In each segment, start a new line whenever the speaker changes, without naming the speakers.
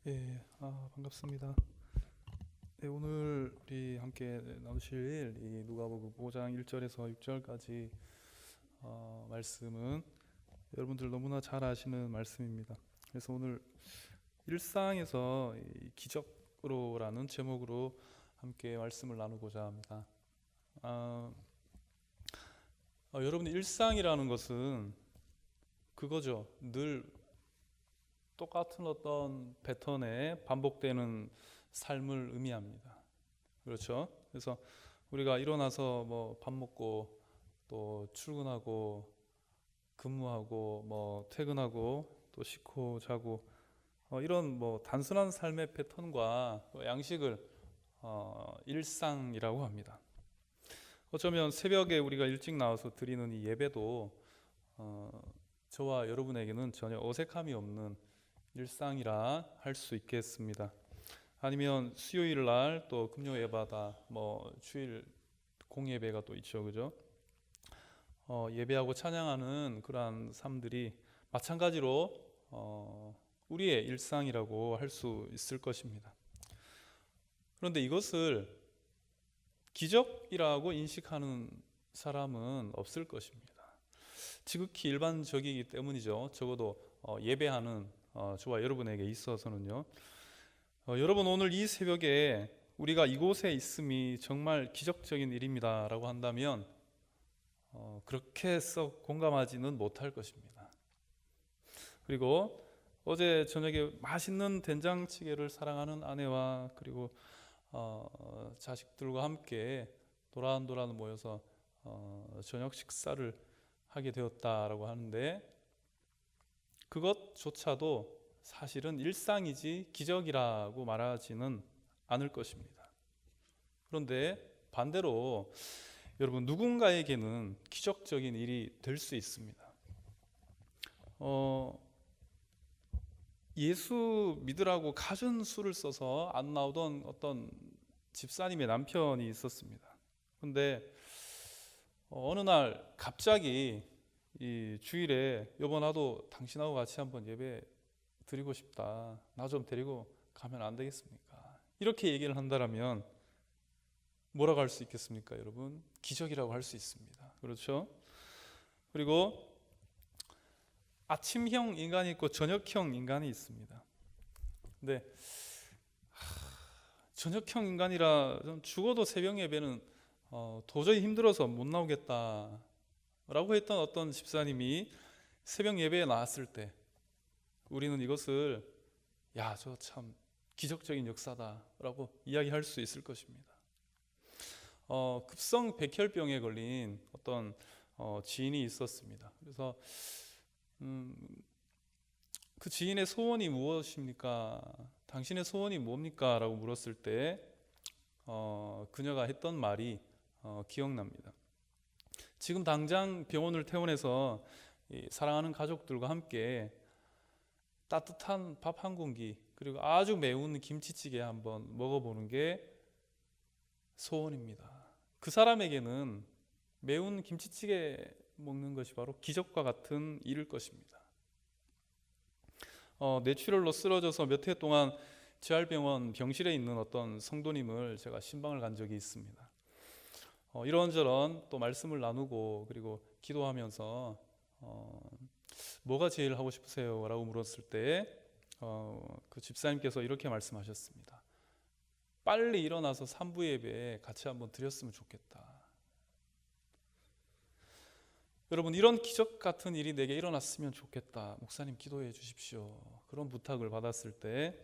예, 반갑습니다. 네, 오늘 우리 함께 나누실 이 누가복음 5장 1절에서 6절까지 말씀은 여러분들 너무나 잘 아시는 말씀입니다. 그래서 오늘 일상에서 이 기적으로라는 제목으로 함께 말씀을 나누고자 합니다. 아, 여러분 일상이라는 것은 그거죠. 늘 똑같은 어떤 패턴에 반복되는 삶을 의미합니다. 그렇죠? 그래서 우리가 일어나서 뭐 밥 먹고 또 출근하고 근무하고 뭐 퇴근하고 또 씻고 자고 이런 뭐 단순한 삶의 패턴과 양식을 일상이라고 합니다. 어쩌면 새벽에 우리가 일찍 나와서 드리는 이 예배도 어, 저와 여러분에게는 전혀 어색함이 없는 일상이라 할 수 있겠습니다. 아니면 수요일 날 또 금요 예배다 뭐 주일 공예배가 또 있죠, 그죠? 예배하고 찬양하는 그러한 삶들이 마찬가지로 우리의 일상이라고 할 수 있을 것입니다. 그런데 이것을 기적이라고 인식하는 사람은 없을 것입니다. 지극히 일반적이기 때문이죠. 적어도 예배하는 저와 여러분에게 있어서는요. 여러분 오늘 이 새벽에 우리가 이곳에 있음이 정말 기적적인 일입니다 라고 한다면 그렇게 썩 공감하지는 못할 것입니다. 그리고 어제 저녁에 맛있는 된장찌개를 사랑하는 아내와 그리고 자식들과 함께 도란도란 모여서 저녁 식사를 하게 되었다라고 하는데 그것조차도 사실은 일상이지 기적이라고 말하지는 않을 것입니다. 그런데 반대로 여러분 누군가에게는 기적적인 일이 될 수 있습니다. 예수 믿으라고 갖은 수를 써서 안 나오던 어떤 집사님의 남편이 있었습니다. 그런데 어느 날 갑자기 이 주일에 여보 나도 당신하고 같이 한번 예배 드리고 싶다. 나 좀 데리고 가면 안 되겠습니까? 이렇게 얘기를 한다면 뭐라고 할 수 있겠습니까, 여러분? 기적이라고 할 수 있습니다. 그렇죠? 그리고 아침형 인간이 있고 저녁형 인간이 있습니다. 근데 저녁형 인간이라 좀 죽어도 새벽 예배는 도저히 힘들어서 못 나오겠다라고 했던 어떤 집사님이 새벽 예배에 나왔을 때 우리는 이것을 야, 저 참 기적적인 역사다라고 이야기할 수 있을 것입니다. 급성 백혈병에 걸린 어떤 지인이 있었습니다. 그래서 그 지인의 소원이 무엇입니까? 당신의 소원이 뭡니까? 라고 물었을 때 그녀가 했던 말이 기억납니다. 지금 당장 병원을 퇴원해서 사랑하는 가족들과 함께 따뜻한 밥 한 공기 그리고 아주 매운 김치찌개 한번 먹어보는 게 소원입니다. 그 사람에게는 매운 김치찌개 먹는 것이 바로 기적과 같은 일일 것입니다. 뇌출혈로 쓰러져서 몇 해 동안 재활병원 병실에 있는 어떤 성도님을 제가 신방을 간 적이 있습니다. 이런저런 또 말씀을 나누고 그리고 기도하면서 뭐가 제일 하고 싶으세요? 라고 물었을 때 그 집사님께서 이렇게 말씀하셨습니다. 빨리 일어나서 산부 예배 같이 한번 드렸으면 좋겠다. 여러분 이런 기적 같은 일이 내게 일어났으면 좋겠다. 목사님 기도해 주십시오. 그런 부탁을 받았을 때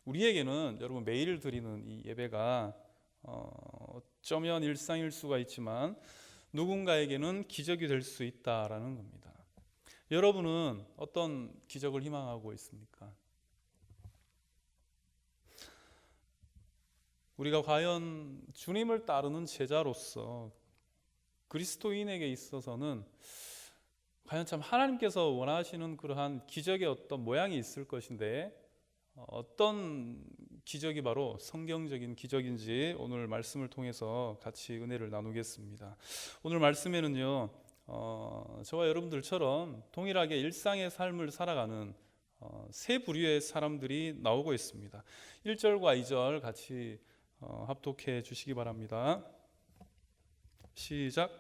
우리에게는 여러분 매일 드리는 이 예배가 어쩌면 일상일 수가 있지만 누군가에게는 기적이 될 수 있다라는 겁니다. 여러분은 어떤 기적을 희망하고 있습니까? 우리가 과연 주님을 따르는 제자로서 그리스도인에게 있어서는 과연 참 하나님께서 원하시는 그러한 기적의 어떤 모양이 있을 것인데 어떤 기적이 바로 성경적인 기적인지 오늘 말씀을 통해서 같이 은혜를 나누겠습니다. 오늘 말씀에는요 저와 여러분들처럼 동일하게 일상의 삶을 살아가는 세 부류의 사람들이 나오고 있습니다. 1절과 2절 같이 합독해 주시기 바랍니다. 시작.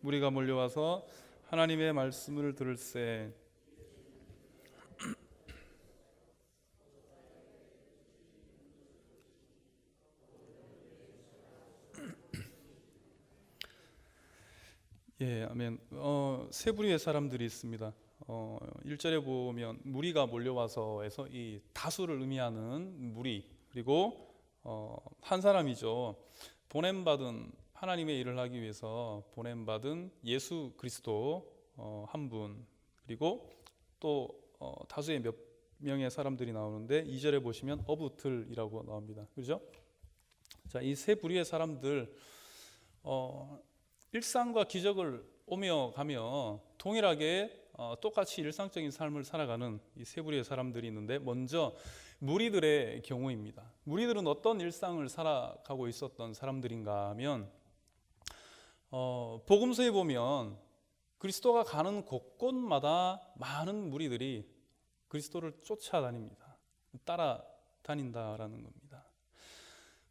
무리가 몰려와서 하나님의 말씀을 들을새 예, 아멘. 세 부류의 사람들이 있습니다. 1절에 보면 무리가 몰려와서에서 이 다수를 의미하는 무리, 그리고 한 사람이죠. 보냄받은, 하나님의 일을 하기 위해서 보냄받은 예수 그리스도 한 분, 그리고 또 다수의 몇 명의 사람들이 나오는데 2절에 보시면 어부틀이라고 나옵니다. 그죠? 자, 이 세 부류의 사람들 일상과 기적을 오며 가며 동일하게 똑같이 일상적인 삶을 살아가는 이 세 부류의 사람들이 있는데, 먼저 무리들의 경우입니다. 무리들은 어떤 일상을 살아가고 있었던 사람들인가 하면 복음서에 보면 그리스도가 가는 곳곳마다 많은 무리들이 그리스도를 쫓아다닙니다. 따라다닌다라는 겁니다.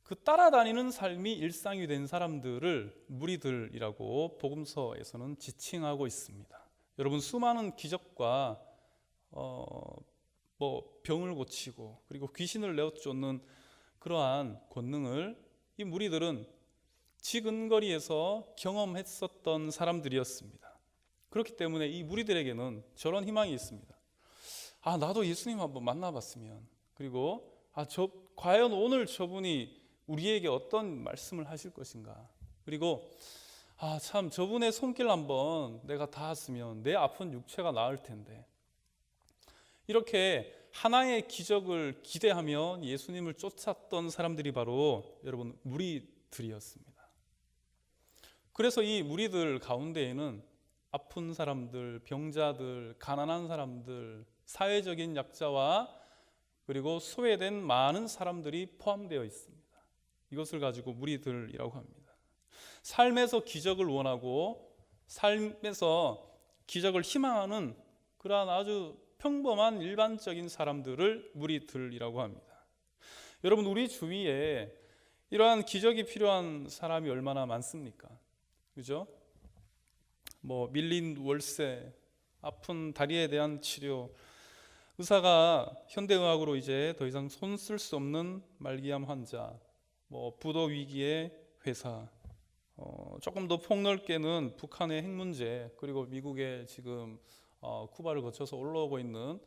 그 따라다니는 삶이 일상이 된 사람들을 무리들이라고 복음서에서는 지칭하고 있습니다. 여러분, 수많은 기적과 병을 고치고 그리고 귀신을 내어쫓는 그러한 권능을 이 무리들은 지근거리에서 경험했었던 사람들이었습니다. 그렇기 때문에 이 무리들에게는 저런 희망이 있습니다. 나도 예수님 한번 만나봤으면, 그리고 과연 오늘 저분이 우리에게 어떤 말씀을 하실 것인가, 그리고 참 저분의 손길 한번 내가 닿았으면 내 아픈 육체가 나을 텐데, 이렇게 하나의 기적을 기대하며 예수님을 쫓았던 사람들이 바로 여러분 무리들이었습니다. 그래서 이 무리들 가운데에는 아픈 사람들, 병자들, 가난한 사람들, 사회적인 약자와 그리고 소외된 많은 사람들이 포함되어 있습니다. 이것을 가지고 무리들이라고 합니다. 삶에서 기적을 원하고 삶에서 기적을 희망하는 그러한 아주 평범한 일반적인 사람들을 무리들이라고 합니다. 여러분, 우리 주위에 이러한 기적이 필요한 사람이 얼마나 많습니까? 그죠? 밀린 월세, 아픈 다리에 대한 치료, 의사가 현대의학으로 이제 더 이상 손 쓸 수 없는 말기암 환자, 부도 위기의 회사, 조금 더 폭넓게는 북한의 핵 문제, 그리고 미국의 지금 쿠바를 거쳐서 올라오고 있는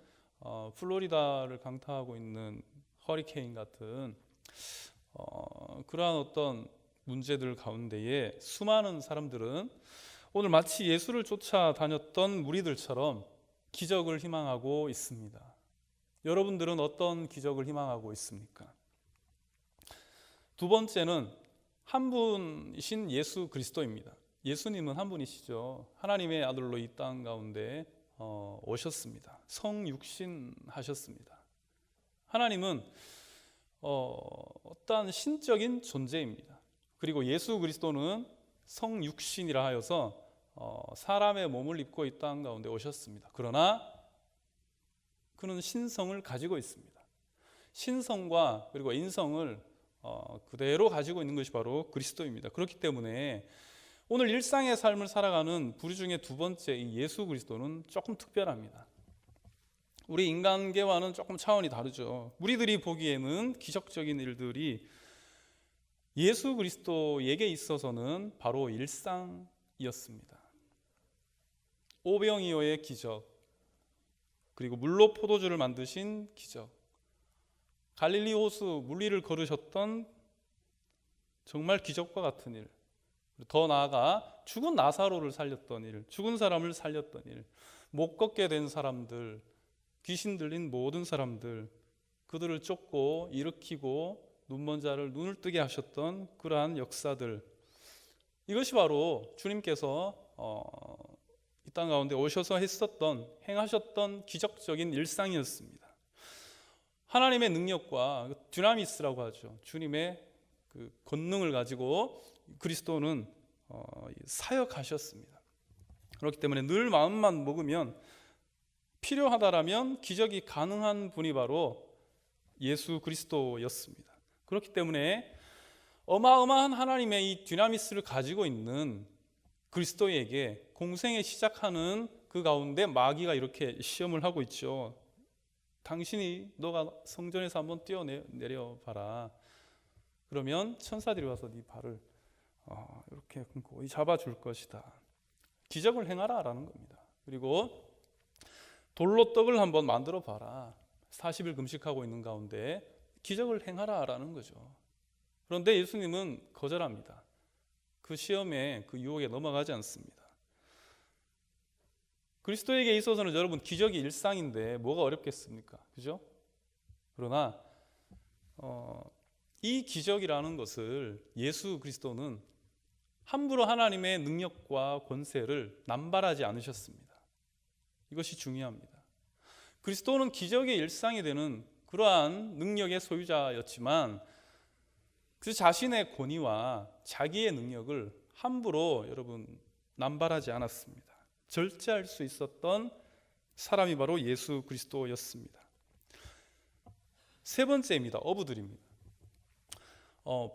플로리다를 강타하고 있는 허리케인 같은 그러한 어떤 문제들 가운데에 수많은 사람들은 오늘 마치 예수를 쫓아다녔던 무리들처럼 기적을 희망하고 있습니다. 여러분들은 어떤 기적을 희망하고 있습니까? 두 번째는 한 분이신 예수 그리스도입니다. 예수님은 한 분이시죠. 하나님의 아들로 이 땅 가운데 오셨습니다. 성육신 하셨습니다. 하나님은 어떠한 신적인 존재입니다. 그리고 예수 그리스도는 성육신이라 하여서 사람의 몸을 입고 이 땅 가운데 오셨습니다. 그러나 그는 신성을 가지고 있습니다. 신성과 그리고 인성을 그대로 가지고 있는 것이 바로 그리스도입니다. 그렇기 때문에 오늘 일상의 삶을 살아가는 부류 중에 두 번째 이 예수 그리스도는 조금 특별합니다. 우리 인간계와는 조금 차원이 다르죠. 우리들이 보기에는 기적적인 일들이 예수 그리스도에게 있어서는 바로 일상이었습니다. 오병이어의 기적, 그리고 물로 포도주를 만드신 기적, 갈릴리 호수 물리를 걸으셨던 정말 기적과 같은 일, 더 나아가 죽은 나사로를 살렸던 일, 죽은 사람을 살렸던 일, 못 걷게 된 사람들, 귀신 들린 모든 사람들, 그들을 쫓고 일으키고 눈먼 자를 눈을 뜨게 하셨던 그러한 역사들, 이것이 바로 주님께서 이 땅 가운데 오셔서 행하셨던 기적적인 일상이었습니다. 하나님의 능력과 dynamis라고 하죠. 주님의 그 권능을 가지고 그리스도는 사역하셨습니다. 그렇기 때문에 늘 마음만 먹으면 필요하다라면 기적이 가능한 분이 바로 예수 그리스도였습니다. 그렇기 때문에 어마어마한 하나님의 이 디나미스를 가지고 있는 그리스도에게 공생에 시작하는 그 가운데 마귀가 이렇게 시험을 하고 있죠. 당신이 너가 성전에서 한번 뛰어내려 봐라. 그러면 천사들이 와서 네 발을 이렇게 끊고 잡아줄 것이다. 기적을 행하라라는 겁니다. 그리고 돌로 떡을 한번 만들어 봐라. 40일 금식하고 있는 가운데 기적을 행하라라는 거죠. 그런데 예수님은 거절합니다. 그 시험에, 그 유혹에 넘어가지 않습니다. 그리스도에게 있어서는 여러분 기적이 일상인데 뭐가 어렵겠습니까? 그죠? 그러나 이 기적이라는 것을 예수 그리스도는 함부로 하나님의 능력과 권세를 남발하지 않으셨습니다. 이것이 중요합니다. 그리스도는 기적의 일상이 되는 그러한 능력의 소유자였지만 그 자신의 권위와 자기의 능력을 함부로 여러분 남발하지 않았습니다. 절제할 수 있었던 사람이 바로 예수 그리스도였습니다. 세 번째입니다. 어부들입니다.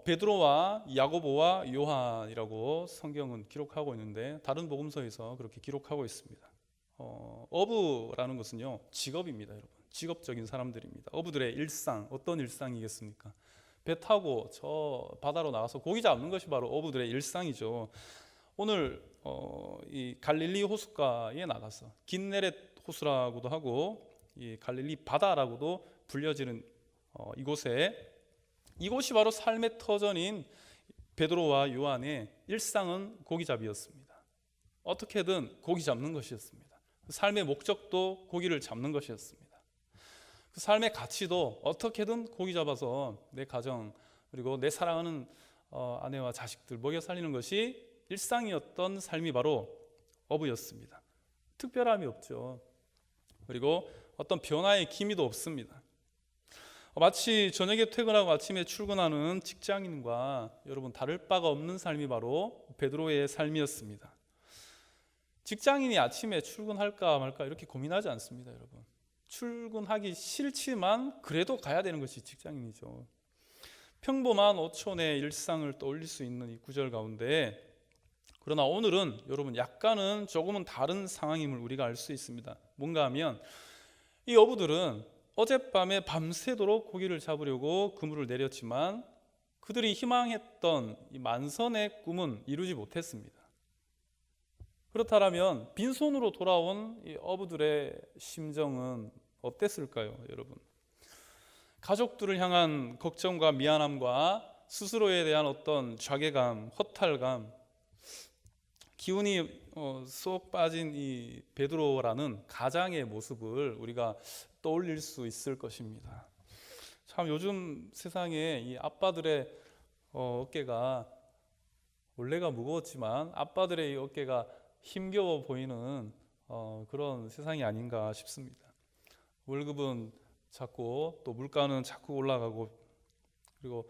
베드로와 야고보와 요한이라고 성경은 기록하고 있는데 다른 복음서에서 그렇게 기록하고 있습니다. 어부라는 것은요 직업입니다. 여러분, 직업적인 사람들입니다. 어부들의 일상, 어떤 일상이겠습니까? 배 타고 저 바다로 나가서 고기 잡는 것이 바로 어부들의 일상이죠. 오늘 이 갈릴리 호숫가에 나가서 긴네렛 호수라고도 하고 이 갈릴리 바다라고도 불려지는 이곳이 바로 삶의 터전인 베드로와 요한의 일상은 고기잡이였습니다. 어떻게든 고기 잡는 것이었습니다. 그 삶의 목적도 고기를 잡는 것이었습니다. 그 삶의 가치도 어떻게든 고기 잡아서 내 가정 그리고 내 사랑하는 아내와 자식들 먹여 살리는 것이 일상이었던 삶이 바로 어부였습니다. 특별함이 없죠. 그리고 어떤 변화의 기미도 없습니다. 마치 저녁에 퇴근하고 아침에 출근하는 직장인과 여러분 다를 바가 없는 삶이 바로 베드로의 삶이었습니다. 직장인이 아침에 출근할까 말까 이렇게 고민하지 않습니다. 여러분, 출근하기 싫지만 그래도 가야 되는 것이 직장인이죠. 평범한 어촌의 일상을 떠올릴 수 있는 이 구절 가운데, 그러나 오늘은 여러분 약간은 조금은 다른 상황임을 우리가 알 수 있습니다. 뭔가 하면 이 어부들은 어젯밤에 밤새도록 고기를 잡으려고 그물을 내렸지만 그들이 희망했던 이 만선의 꿈은 이루지 못했습니다. 그렇다면 빈손으로 돌아온 이 어부들의 심정은 어땠을까요, 여러분? 가족들을 향한 걱정과 미안함과 스스로에 대한 어떤 자괴감, 허탈감, 기운이 쏙 빠진 이 베드로라는 가장의 모습을 우리가 떠올릴 수 있을 것입니다. 참 요즘 세상에 이 아빠들의 어깨가 원래가 무거웠지만 아빠들의 이 어깨가 힘겨워 보이는 그런 세상이 아닌가 싶습니다. 월급은 자꾸 또 물가는 자꾸 올라가고 그리고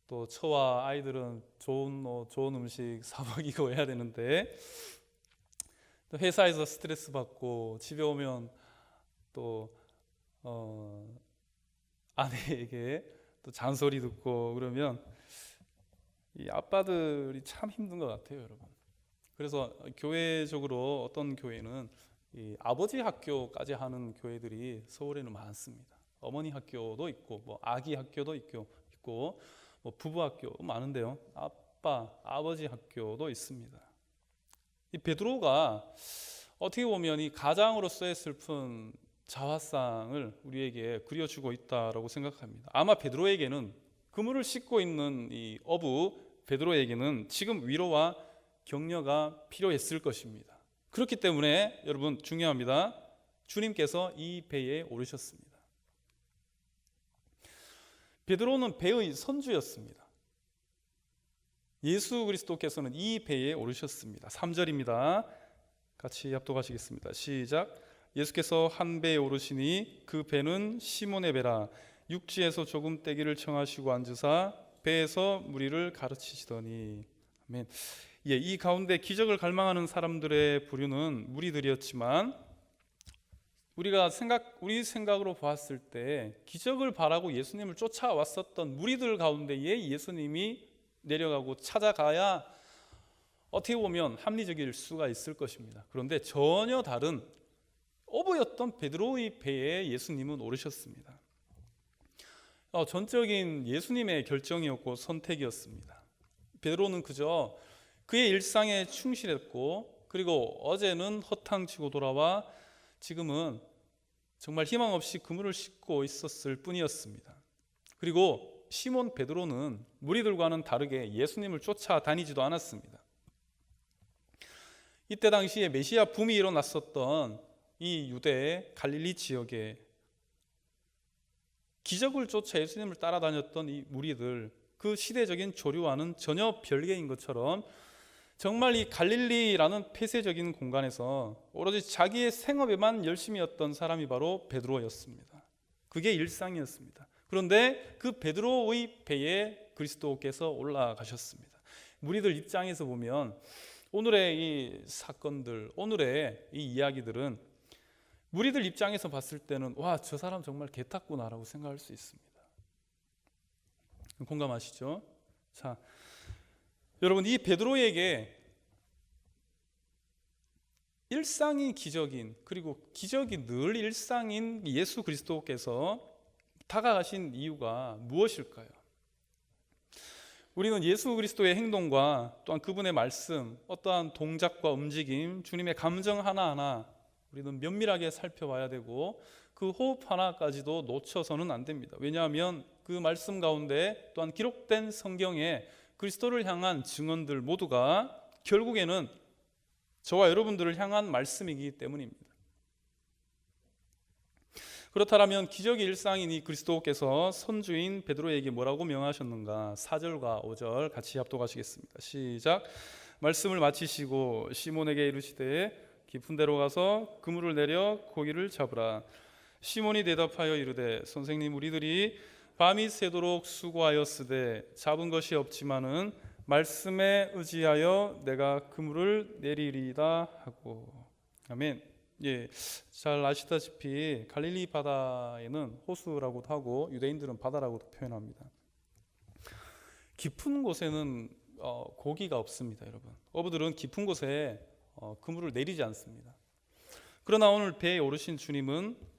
또 처와 아이들은 좋은 좋은 음식 사 먹이고 해야 되는데 또 회사에서 스트레스 받고 집에 오면 또 아내에게 또 잔소리 듣고 그러면 이 아빠들이 참 힘든 것 같아요, 여러분. 그래서 교회적으로 어떤 교회는 이 아버지 학교까지 하는 교회들이 서울에는 많습니다. 어머니 학교도 있고 뭐 아기 학교도 있고 뭐 부부 학교 많은데요. 아버지 학교도 있습니다. 이 베드로가 어떻게 보면 이 가장으로서의 슬픈 자화상을 우리에게 그려주고 있다라고 생각합니다. 아마 베드로에게는 그물을 씻고 있는 이 어부 베드로에게는 지금 위로와 격려가 필요했을 것입니다. 그렇기 때문에 여러분 중요합니다. 주님께서 이 배에 오르셨습니다. 베드로는 배의 선주였습니다. 예수 그리스도께서는 이 배에 오르셨습니다. 3절입니다. 같이 합독하시겠습니다. 시작. 예수께서 한 배에 오르시니 그 배는 시몬의 배라. 육지에서 조금 떼기를 청하시고 앉으사 배에서 무리를 가르치시더니. 아멘. 예, 이 가운데 기적을 갈망하는 사람들의 부류는 무리들이었지만 우리 생각으로 봤을 때 기적을 바라고 예수님을 쫓아왔었던 무리들 가운데에 예수님이 내려가고 찾아가야 어떻게 보면 합리적일 수가 있을 것입니다. 그런데 전혀 다른 어부였던 베드로의 배에 예수님은 오르셨습니다. 전적인 예수님의 결정이었고 선택이었습니다. 베드로는 그저 그의 일상에 충실했고, 그리고 어제는 허탕치고 돌아와 지금은 정말 희망 없이 그물을 싣고 있었을 뿐이었습니다. 그리고 시몬 베드로는 무리들과는 다르게 예수님을 쫓아다니지도 않았습니다. 이때 당시에 메시아 붐이 일어났었던 이 유대 갈릴리 지역에 기적을 쫓아 예수님을 따라다녔던 이 무리들, 그 시대적인 조류와는 전혀 별개인 것처럼 정말 이 갈릴리라는 폐쇄적인 공간에서 오로지 자기의 생업에만 열심이었던 사람이 바로 베드로였습니다. 그게 일상이었습니다. 그런데 그 베드로의 배에 그리스도께서 올라가셨습니다. 무리들 입장에서 보면 오늘의 이 사건들, 오늘의 이 이야기들은 무리들 입장에서 봤을 때는 와, 저 사람 정말 개탔구나라고 생각할 수 있습니다. 공감하시죠? 자, 여러분, 이 베드로에게 일상이 기적인, 그리고 기적이 늘 일상인 예수 그리스도께서 다가가신 이유가 무엇일까요? 우리는 예수 그리스도의 행동과 또한 그분의 말씀, 어떠한 동작과 움직임, 주님의 감정 하나하나 우리는 면밀하게 살펴봐야 되고, 그 호흡 하나까지도 놓쳐서는 안 됩니다. 왜냐하면 그 말씀 가운데 또한 기록된 성경에 그리스도를 향한 증언들 모두가 결국에는 저와 여러분들을 향한 말씀이기 때문입니다. 그렇다면 기적의 일상인 이 그리스도께서 선주인 베드로에게 뭐라고 명하셨는가? 4절과 5절 같이 합독하시겠습니다. 시작. 말씀을 마치시고 시몬에게 이르시되 깊은 데로 가서 그물을 내려 고기를 잡으라. 시몬이 대답하여 이르되 선생님, 우리들이 밤이 새도록 수고하였으되 잡은 것이 없지만은 말씀에 의지하여 내가 그물을 내리리이다 하고. 아멘. 예, 잘 아시다시피 갈릴리 바다에는 호수라고도 하고 유대인들은 바다라고도 표현합니다. 깊은 곳에는 고기가 없습니다, 여러분. 어부들은 깊은 곳에 그물을 내리지 않습니다. 그러나 오늘 배에 오르신 주님은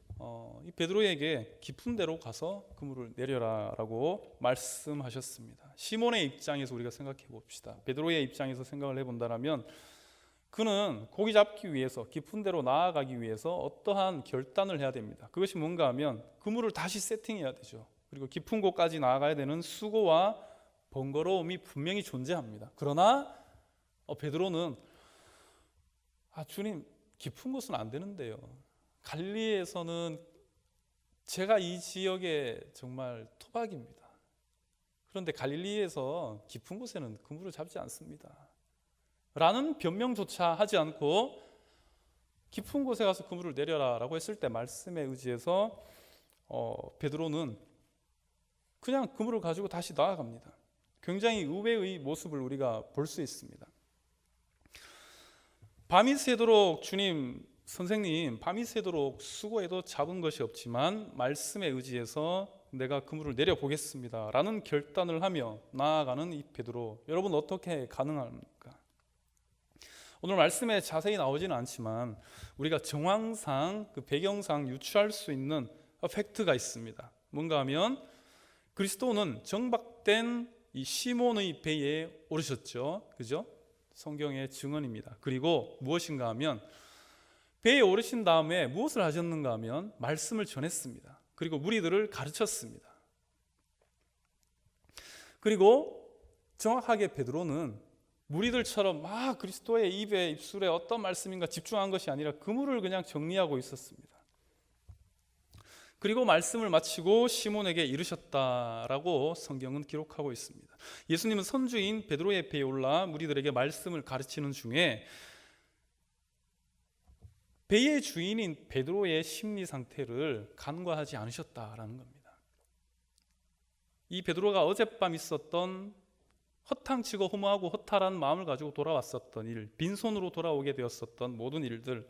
이 베드로에게 깊은 데로 가서 그물을 내려라라고 말씀하셨습니다. 시몬의 입장에서 우리가 생각해 봅시다. 베드로의 입장에서 생각을 해본다면 그는 고기 잡기 위해서 깊은 데로 나아가기 위해서 어떠한 결단을 해야 됩니다. 그것이 뭔가 하면 그물을 다시 세팅해야 되죠. 그리고 깊은 곳까지 나아가야 되는 수고와 번거로움이 분명히 존재합니다. 그러나 베드로는 주님, 깊은 곳은 안 되는데요. 갈릴리에서는 제가 이 지역에 정말 토박입니다. 그런데 갈릴리에서 깊은 곳에는 그물을 잡지 않습니다. 라는 변명조차 하지 않고 깊은 곳에 가서 그물을 내려라 라고 했을 때 말씀에 의지해서 베드로는 그냥 그물을 가지고 다시 나아갑니다. 굉장히 의외의 모습을 우리가 볼 수 있습니다. 밤이 새도록 주님, 선생님, 밤이 새도록 수고해도 잡은 것이 없지만 말씀에 의지해서 내가 그물을 내려보겠습니다 라는 결단을 하며 나아가는 이 베드로, 여러분 어떻게 가능합니까? 오늘 말씀에 자세히 나오지는 않지만 우리가 정황상, 그 배경상 유추할 수 있는 팩트가 있습니다. 뭔가 하면 그리스도는 정박된 이 시몬의 배에 오르셨죠. 그죠? 성경의 증언입니다. 그리고 무엇인가 하면 배에 오르신 다음에 무엇을 하셨는가 하면 말씀을 전했습니다. 그리고 무리들을 가르쳤습니다. 그리고 정확하게 베드로는 무리들처럼 막 그리스도의 입에 입술에 어떤 말씀인가 집중한 것이 아니라 그물을 그냥 정리하고 있었습니다. 그리고 말씀을 마치고 시몬에게 이르셨다라고 성경은 기록하고 있습니다. 예수님은 선주인 베드로의 배에 올라 무리들에게 말씀을 가르치는 중에 배의 주인인 베드로의 심리 상태를 간과하지 않으셨다라는 겁니다. 이 베드로가 어젯밤 있었던 허탕치고 허무하고 허탈한 마음을 가지고 돌아왔었던 일, 빈손으로 돌아오게 되었었던 모든 일들,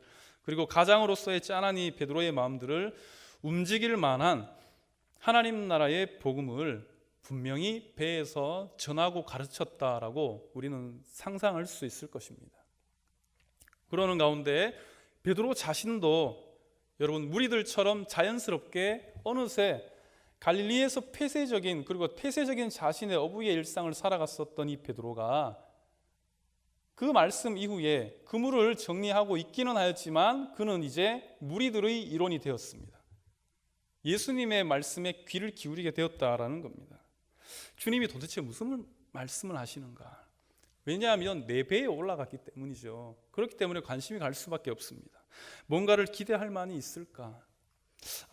그리고 가장으로서의 짠한 이 베드로의 마음들을 움직일 만한 하나님 나라의 복음을 분명히 배에서 전하고 가르쳤다라고 우리는 상상할 수 있을 것입니다. 그러는 가운데 베드로 자신도 여러분 무리들처럼 자연스럽게 어느새 갈릴리에서 폐쇄적인 그리고 폐쇄적인 자신의 어부의 일상을 살아갔었던 이 베드로가 그 말씀 이후에 그물을 정리하고 있기는 하였지만 그는 이제 무리들의 일원이 되었습니다. 예수님의 말씀에 귀를 기울이게 되었다라는 겁니다. 주님이 도대체 무슨 말씀을 하시는가? 왜냐하면 내 배에 올라갔기 때문이죠. 그렇기 때문에 관심이 갈 수밖에 없습니다. 뭔가를 기대할 만이 있을까?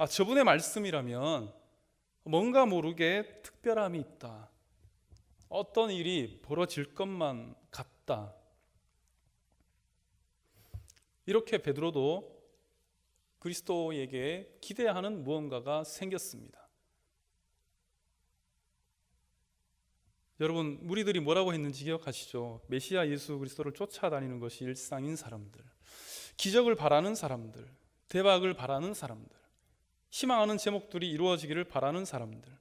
저분의 말씀이라면 뭔가 모르게 특별함이 있다. 어떤 일이 벌어질 것만 같다. 이렇게 베드로도 그리스도에게 기대하는 무언가가 생겼습니다. 여러분, 무리들이 뭐라고 했는지 기억하시죠? 메시아 예수 그리스도를 쫓아다니는 것이 일상인 사람들, 기적을 바라는 사람들, 대박을 바라는 사람들, 희망하는 제목들이 이루어지기를 바라는 사람들.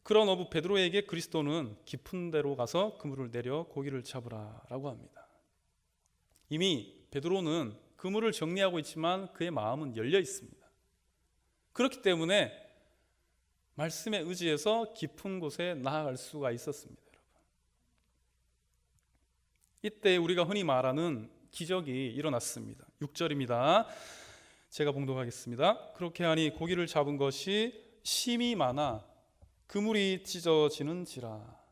그런 어부 베드로에게 그리스도는 깊은 데로 가서 그물을 내려 고기를 잡으라라고 합니다. 이미 베드로는 그물을 정리하고 있지만 그의 마음은 열려 있습니다. 그렇기 때문에 말씀에 의지해서 깊은 곳에 나아갈 수가 있었습니다. 여러분. 이때 우리가 흔히 말하는 기적이 일어났습니다. 6절입니다. 제가 봉독하겠습니다. 그렇게 하니 고기를 잡은 것이 심이 많아 그물이 찢어지는지라.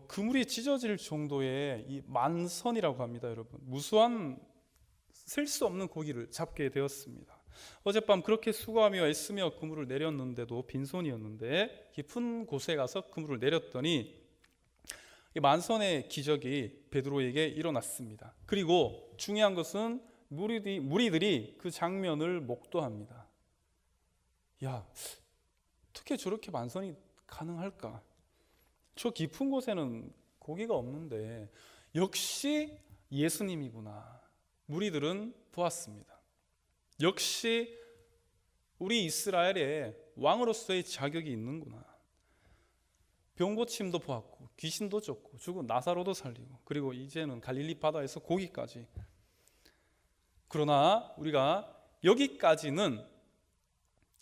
그물이 찢어질 정도의 이 만선이라고 합니다. 여러분, 무수한 셀 수 없는 고기를 잡게 되었습니다. 어젯밤 그렇게 수고하며 애쓰며 그물을 내렸는데도 빈손이었는데 깊은 곳에 가서 그물을 내렸더니 이 만선의 기적이 베드로에게 일어났습니다. 그리고 중요한 것은 무리들이 그 장면을 목도합니다. 야, 어떻게 저렇게 만선이 가능할까? 저 깊은 곳에는 고기가 없는데 역시 예수님이구나. 무리들은 보았습니다. 역시 우리 이스라엘의 왕으로서의 자격이 있는구나. 병고침도 보았고 귀신도 쫓고 죽은 나사로도 살리고 그리고 이제는 갈릴리 바다에서 고기까지. 그러나 우리가 여기까지는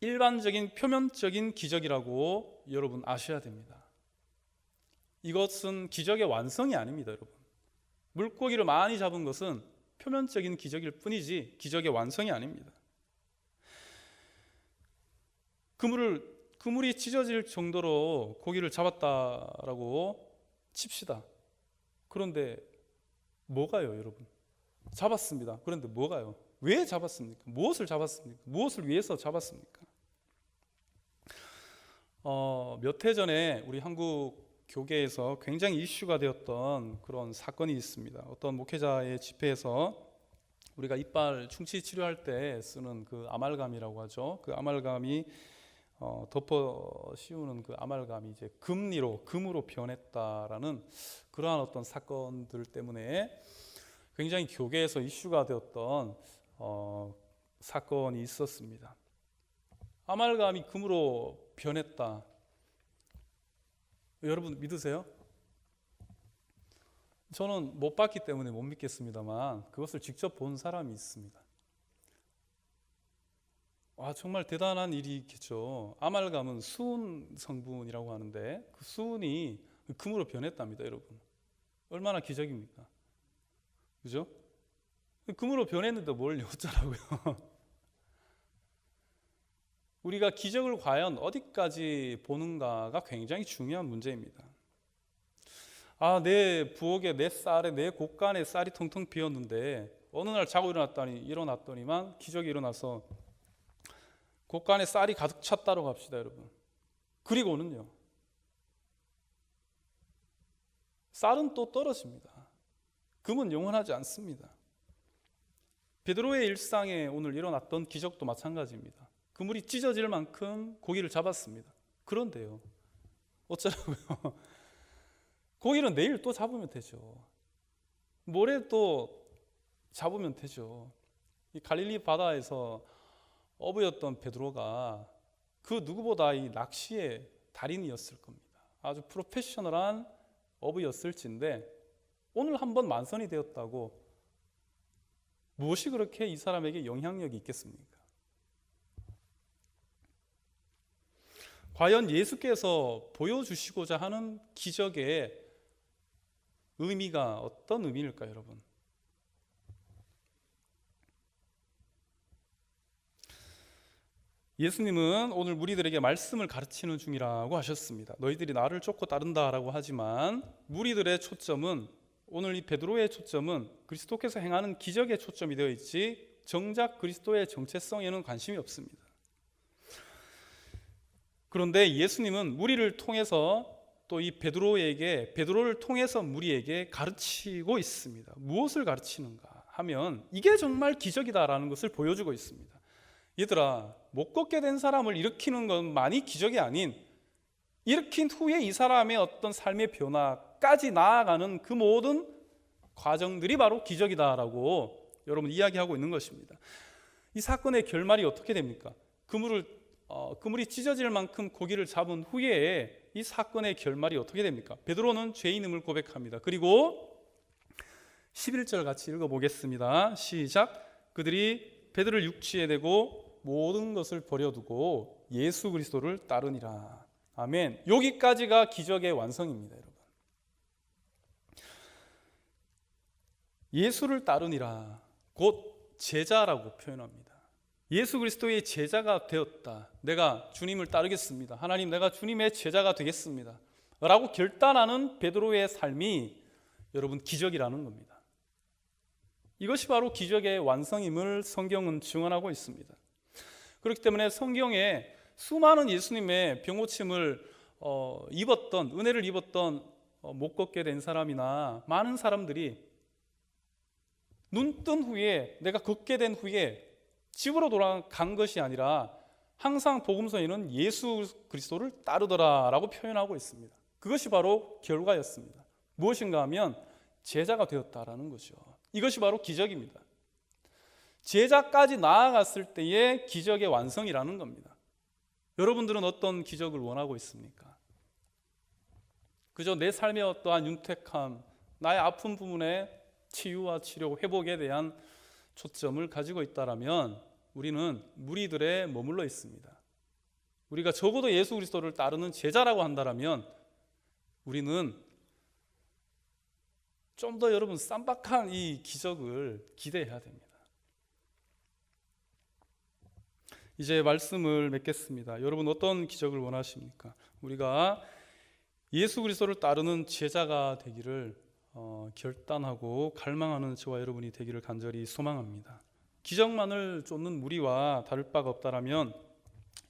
일반적인 표면적인 기적이라고 여러분 아셔야 됩니다. 이것은 기적의 완성이 아닙니다. 여러분, 물고기를 많이 잡은 것은 표면적인 기적일 뿐이지 기적의 완성이 아닙니다. 그물이 찢어질 정도로 고기를 잡았다라고 칩시다. 그런데 뭐가요, 여러분? 잡았습니다. 그런데 뭐가요? 왜 잡았습니까? 무엇을 잡았습니까? 무엇을 위해서 잡았습니까? 몇 해 전에 우리 한국 교계에서 굉장히 이슈가 되었던 그런 사건이 있습니다. 어떤 목회자의 집회에서 우리가 이빨 충치 치료할 때 쓰는 그 아말감이라고 하죠. 그 아말감이 덮어 씌우는 그 아말감이 이제 금으로 변했다라는 그러한 어떤 사건들 때문에 굉장히 교계에서 이슈가 되었던 사건이 있었습니다. 아말감이 금으로 변했다. 여러분 믿으세요? 저는 못 봤기 때문에 못 믿겠습니다만 그것을 직접 본 사람이 있습니다. 정말 대단한 일이겠죠. 아말감은 수은 성분이라고 하는데 그 수은이 금으로 변했답니다. 여러분, 얼마나 기적입니까? 그죠? 금으로 변했는데 뭘 어쩌라고요? 우리가 기적을 과연 어디까지 보는가가 굉장히 중요한 문제입니다. 내 부엌에 내 쌀에 내 곳간에 쌀이 텅텅 비었는데 어느 날 자고 일어났더니만 기적이 일어나서 곳간에 쌀이 가득 찼다고 합시다, 여러분. 그리고는요, 쌀은 또 떨어집니다. 금은 영원하지 않습니다. 베드로의 일상에 오늘 일어났던 기적도 마찬가지입니다. 그물이 찢어질 만큼 고기를 잡았습니다. 그런데요, 어쩌라고요? 고기는 내일 또 잡으면 되죠. 모래도 잡으면 되죠. 이 갈릴리 바다에서 어부였던 베드로가 그 누구보다 이 낚시의 달인이었을 겁니다. 아주 프로페셔널한 어부였을진데 오늘 한번 만선이 되었다고 무엇이 그렇게 이 사람에게 영향력이 있겠습니까? 과연 예수께서 보여주시고자 하는 기적의 의미가 어떤 의미일까요, 여러분? 예수님은 오늘 무리들에게 말씀을 가르치는 중이라고 하셨습니다. 너희들이 나를 쫓고 따른다라고 하지만 무리들의 초점은, 오늘 이 베드로의 초점은 그리스도께서 행하는 기적에 초점이 되어 있지 정작 그리스도의 정체성에는 관심이 없습니다. 그런데 예수님은 무리를 통해서 또 이 베드로를 통해서 무리에게 가르치고 있습니다. 무엇을 가르치는가 하면 이게 정말 기적이다라는 것을 보여주고 있습니다. 얘들아, 못 걷게 된 사람을 일으키는 것만이 기적이 아닌 일으킨 후에 이 사람의 어떤 삶의 변화까지 나아가는 그 모든 과정들이 바로 기적이다라고 여러분 이야기하고 있는 것입니다. 이 사건의 결말이 어떻게 됩니까? 그물이 찢어질 만큼 고기를 잡은 후에 이 사건의 결말이 어떻게 됩니까? 베드로는 죄인임을 고백합니다. 그리고 11절 같이 읽어보겠습니다. 시작. 그들이 베드로를 육지에 대고 모든 것을 버려두고 예수 그리스도를 따르니라. 아멘. 여기까지가 기적의 완성입니다, 여러분. 예수를 따르니라, 곧 제자라고 표현합니다. 예수 그리스도의 제자가 되었다. 내가 주님을 따르겠습니다. 하나님, 내가 주님의 제자가 되겠습니다 라고 결단하는 베드로의 삶이 여러분 기적이라는 겁니다. 이것이 바로 기적의 완성임을 성경은 증언하고 있습니다. 그렇기 때문에 성경에 수많은 예수님의 병고침을 입었던, 은혜를 입었던 못 걷게 된 사람이나 많은 사람들이 눈 뜬 후에, 내가 걷게 된 후에 집으로 돌아간 것이 아니라 항상 복음서에는 예수 그리스도를 따르더라라고 표현하고 있습니다. 그것이 바로 결과였습니다. 무엇인가 하면 제자가 되었다라는 거죠. 이것이 바로 기적입니다. 제자까지 나아갔을 때의 기적의 완성이라는 겁니다. 여러분들은 어떤 기적을 원하고 있습니까? 그저 내 삶의 어떠한 윤택함, 나의 아픈 부분의 치유와 치료, 회복에 대한 초점을 가지고 있다라면 우리는 무리들에 머물러 있습니다. 우리가 적어도 예수 그리스도를 따르는 제자라고 한다라면 우리는 좀 더 여러분 쌈박한 이 기적을 기대해야 됩니다. 이제 말씀을 맺겠습니다. 여러분 어떤 기적을 원하십니까? 우리가 예수 그리스도를 따르는 제자가 되기를 결단하고 갈망하는 저와 여러분이 되기를 간절히 소망합니다. 기적만을 쫓는 무리와 다를 바가 없다라면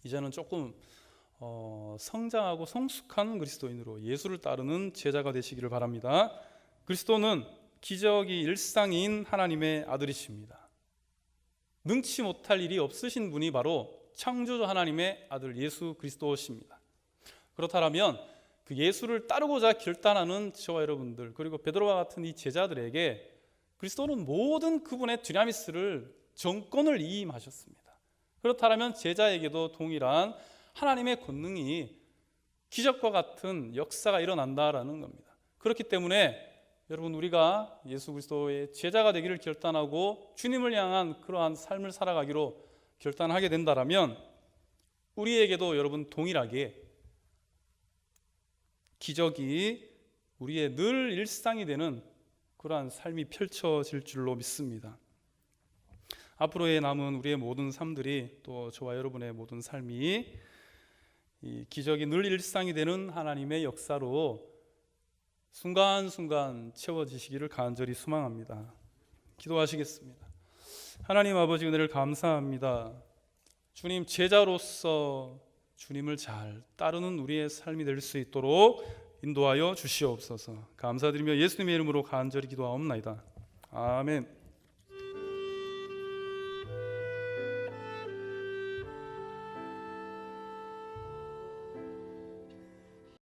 이제는 조금 성장하고 성숙한 그리스도인으로 예수를 따르는 제자가 되시기를 바랍니다. 그리스도는 기적이 일상인 하나님의 아들이십니다. 능치 못할 일이 없으신 분이 바로 창조주 하나님의 아들 예수 그리스도십니다. 그렇다면 그 예수를 따르고자 결단하는 저와 여러분들, 그리고 베드로와 같은 이 제자들에게 그리스도는 모든 그분의 dynamis를, 정권을 이임하셨습니다. 그렇다면 제자에게도 동일한 하나님의 권능이, 기적과 같은 역사가 일어난다라는 겁니다. 그렇기 때문에 여러분, 우리가 예수 그리스도의 제자가 되기를 결단하고 주님을 향한 그러한 삶을 살아가기로 결단하게 된다라면 우리에게도 여러분 동일하게 기적이 우리의 늘 일상이 되는 그러한 삶이 펼쳐질 줄로 믿습니다. 앞으로의 남은 우리의 모든 삶들이, 또 저와 여러분의 모든 삶이 이 기적이 늘 일상이 되는 하나님의 역사로 순간순간 채워지시기를 간절히 소망합니다. 기도하시겠습니다. 하나님 아버지, 은혜를 감사합니다. 주님, 제자로서 주님을 잘 따르는 우리의 삶이 될 수 있도록 인도하여 주시옵소서. 감사드리며 예수님의 이름으로 간절히 기도하옵나이다. 아멘.